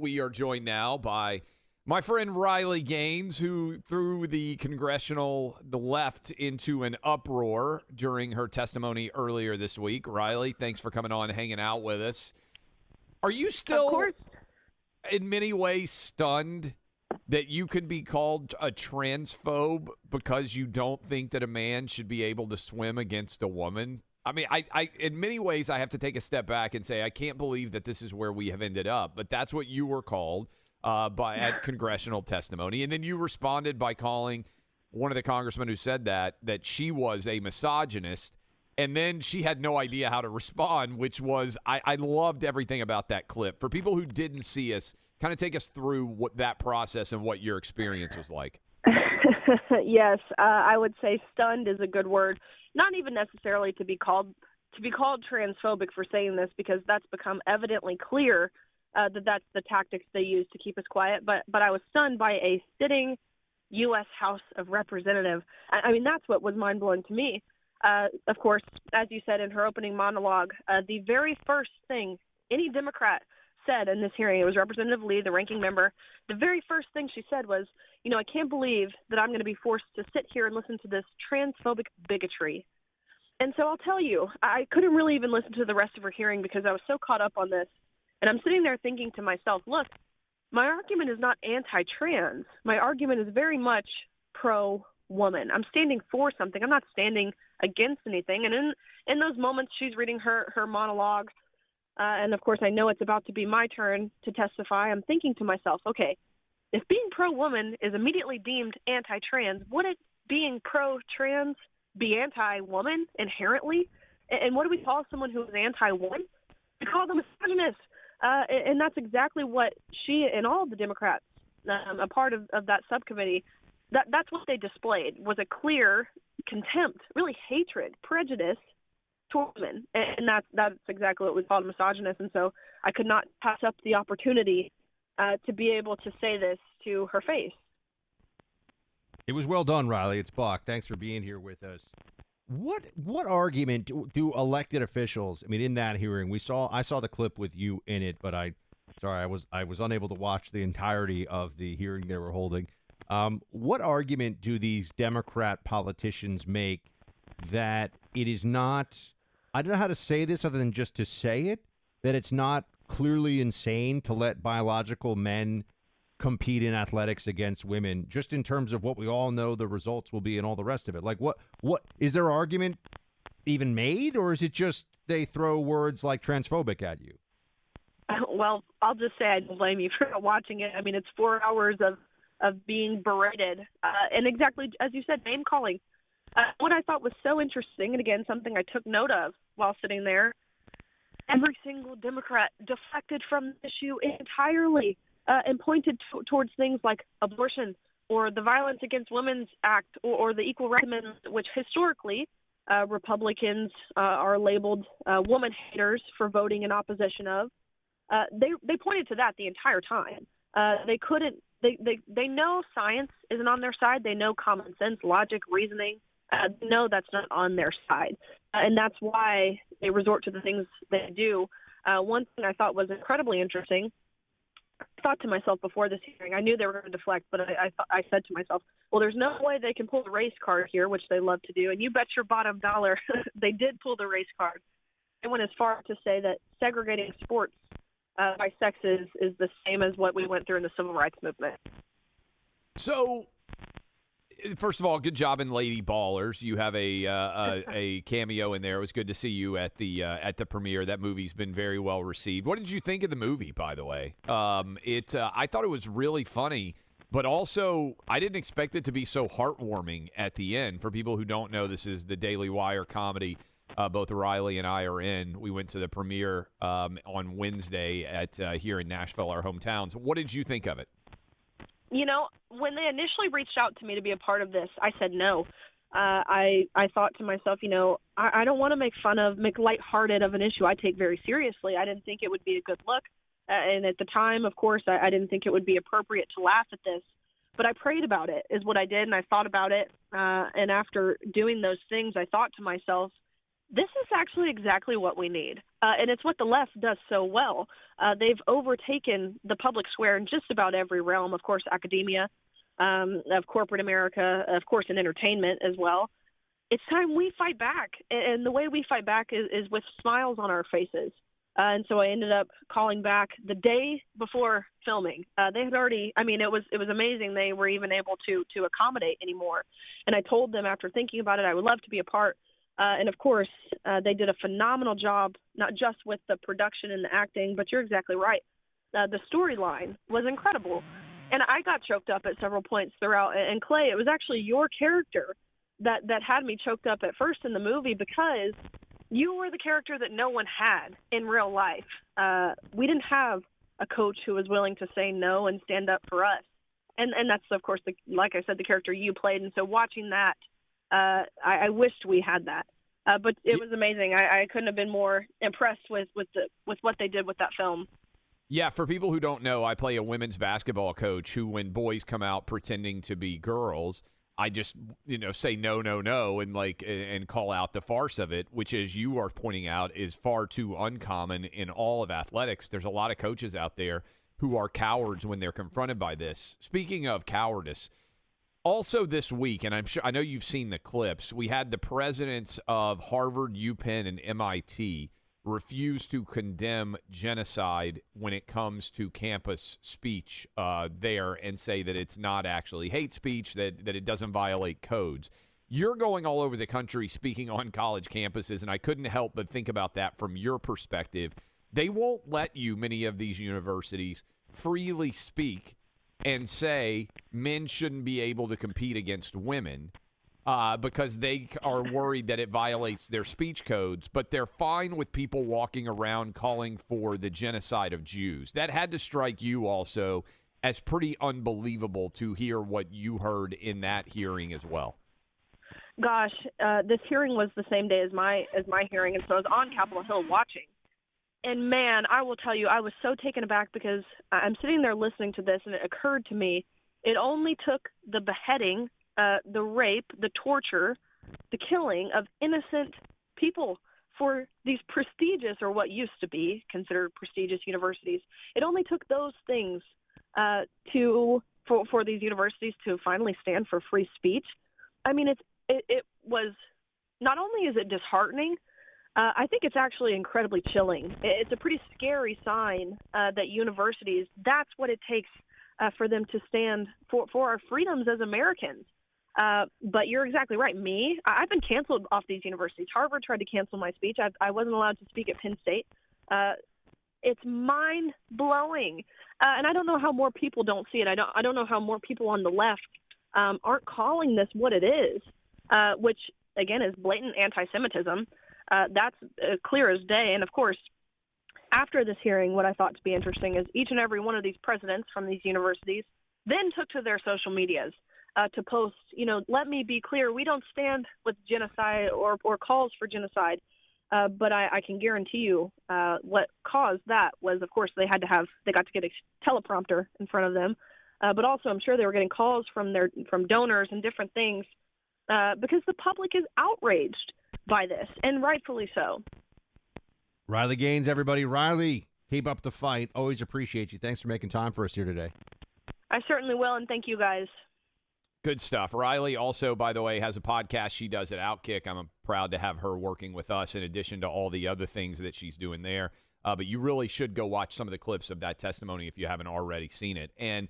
We are joined now by my friend Riley Gaines, who threw the Congressional, the left, into an uproar during her testimony earlier this week. Riley, thanks for coming on and hanging out with us. Are you still, in many ways, stunned that you can be called a transphobe because you don't think that a man should be able to swim against a woman? I mean, I in many ways, I have to take a step back and say I can't believe that this is where we have ended up. But that's what you were called at Congressional testimony. And then you responded by calling one of the congressmen who said that she was a misogynist. And then she had no idea how to respond, which was I loved everything about that clip. For people who didn't see us, kind of take us through what that process and what your experience was like. Yes, I would say stunned is a good word. Not even necessarily to be called transphobic for saying this, because that's become evidently clear that that's the tactics they use to keep us quiet. But I was stunned by a sitting U.S. House of Representatives. I mean, that's what was mind-blowing to me. Of course, as you said in her opening monologue, the very first thing any Democrat said in this hearing, it was Representative Lee, the ranking member, the very first thing she said was, I can't believe that I'm going to be forced to sit here and listen to this transphobic bigotry. And so I'll tell you, I couldn't really even listen to the rest of her hearing because I was so caught up on this. And I'm sitting there thinking to myself, look, my argument is not anti-trans. My argument is very much pro-woman. I'm standing for something. I'm not standing against anything. And in those moments, she's reading her monologue. And, of course, I know it's about to be my turn to testify. I'm thinking to myself, okay, if being pro-woman is immediately deemed anti-trans, wouldn't being pro-trans be anti-woman inherently? And what do we call someone who is anti-woman? We call them misogynist. And that's exactly what she and all of the Democrats, a part of that subcommittee, that's what they displayed, was a clear contempt, really hatred, prejudice toward women. And that's exactly what we called misogynist. And so I could not pass up the opportunity to be able to say this to her face. It was well done, Riley. It's Buck. Thanks for being here with us. What argument do elected officials? I mean, in that hearing, I saw the clip with you in it, but I was unable to watch the entirety of the hearing they were holding. What argument do these Democrat politicians make that it is not? I don't know how to say this other than just to say it, that it's not clearly insane to let biological men compete in athletics against women, just in terms of what we all know the results will be and all the rest of it. Like, what is their argument even made, or is it just they throw words like transphobic at you? Well, I'll just say I don't blame you for not watching it. I mean, it's 4 hours of being berated, and exactly as you said, name calling. What I thought was so interesting, and again, something I took note of while sitting there, every single Democrat deflected from the issue entirely and pointed towards things like abortion or the Violence Against Women's Act or the Equal Rights Amendment, which historically Republicans are labeled woman haters for voting in opposition of. They pointed to that the entire time. They know science isn't on their side. They know common sense, logic, reasoning. No, that's not on their side. And that's why they resort to the things they do. One thing I thought was incredibly interesting, I thought to myself before this hearing, I knew they were going to deflect, but I said to myself, well, there's no way they can pull the race card here, which they love to do. And you bet your bottom dollar they did pull the race card. They went as far to say that segregating sports by sexes is the same as what we went through in the civil rights movement. So, first of all, good job in Lady Ballers. You have a cameo in there. It was good to see you at the premiere. That movie's been very well received. What did you think of the movie, by the way? I thought it was really funny, but also I didn't expect it to be so heartwarming at the end. For people who don't know, this is the Daily Wire comedy. Both Riley and I are in. We went to the premiere on Wednesday at here in Nashville, our hometowns. What did you think of it? When they initially reached out to me to be a part of this, I said no. I thought to myself, I don't want to make lighthearted of an issue I take very seriously. I didn't think it would be a good look. And at the time, of course, I didn't think it would be appropriate to laugh at this. But I prayed about it is what I did, and I thought about it. And after doing those things, I thought to myself, this is actually exactly what we need. And it's what the left does so well. They've overtaken the public square in just about every realm, of course, academia, of corporate America, of course, in entertainment as well. It's time we fight back. And the way we fight back is with smiles on our faces. And so I ended up calling back the day before filming. They had already, it was amazing they were even able to accommodate anymore. And I told them after thinking about it, I would love to be a part. And of course, they did a phenomenal job, not just with the production and the acting, but you're exactly right. The storyline was incredible. And I got choked up at several points throughout. And Clay, it was actually your character that had me choked up at first in the movie, because you were the character that no one had in real life. We didn't have a coach who was willing to say no and stand up for us. And that's, of course, like I said, the character you played. And so watching that, I wished we had that. But it was amazing. I couldn't have been more impressed with what they did with that film. Yeah, for people who don't know, I play a women's basketball coach who, when boys come out pretending to be girls, I just, say no, and call out the farce of it, which, as you are pointing out, is far too uncommon in all of athletics. There's a lot of coaches out there who are cowards when they're confronted by this. Speaking of cowardice, also this week, and I know you've seen the clips, we had the presidents of Harvard, UPenn, and MIT refuse to condemn genocide when it comes to campus speech there, and say that it's not actually hate speech, that it doesn't violate codes. You're going all over the country speaking on college campuses, and I couldn't help but think about that from your perspective. They won't let you, many of these universities, freely speak and say men shouldn't be able to compete against women because they are worried that it violates their speech codes, but they're fine with people walking around calling for the genocide of Jews. That had to strike you also as pretty unbelievable to hear what you heard in that hearing as well. Gosh, this hearing was the same day as my hearing, and so I was on Capitol Hill watching. And man, I will tell you, I was so taken aback because I'm sitting there listening to this, and it occurred to me, it only took the beheading, the rape, the torture, the killing of innocent people for these prestigious, or what used to be considered prestigious, universities. It only took those things for these universities to finally stand for free speech. I mean, it was, not only is it disheartening, I think it's actually incredibly chilling. It's a pretty scary sign that universities, that's what it takes for them to stand for our freedoms as Americans. But you're exactly right. I've been canceled off these universities. Harvard tried to cancel my speech. I wasn't allowed to speak at Penn State. It's mind-blowing. And I don't know how more people don't see it. I don't know how more people on the left aren't calling this what it is, which, again, is blatant anti-Semitism. That's clear as day. And, of course, after this hearing, what I thought to be interesting is each and every one of these presidents from these universities then took to their social medias to post, let me be clear, we don't stand with genocide or calls for genocide. But I can guarantee you what caused that was, of course, they got to get a teleprompter in front of them. But also, I'm sure they were getting calls from donors and different things because the public is outraged by this, and rightfully so. Riley Gaines, everybody. Riley, keep up the fight. Always appreciate you. Thanks for making time for us here today. I certainly will, and thank you guys. Good stuff. Riley also, by the way, has a podcast she does at OutKick. I'm proud to have her working with us in addition to all the other things that she's doing there. But you really should go watch some of the clips of that testimony if you haven't already seen it. And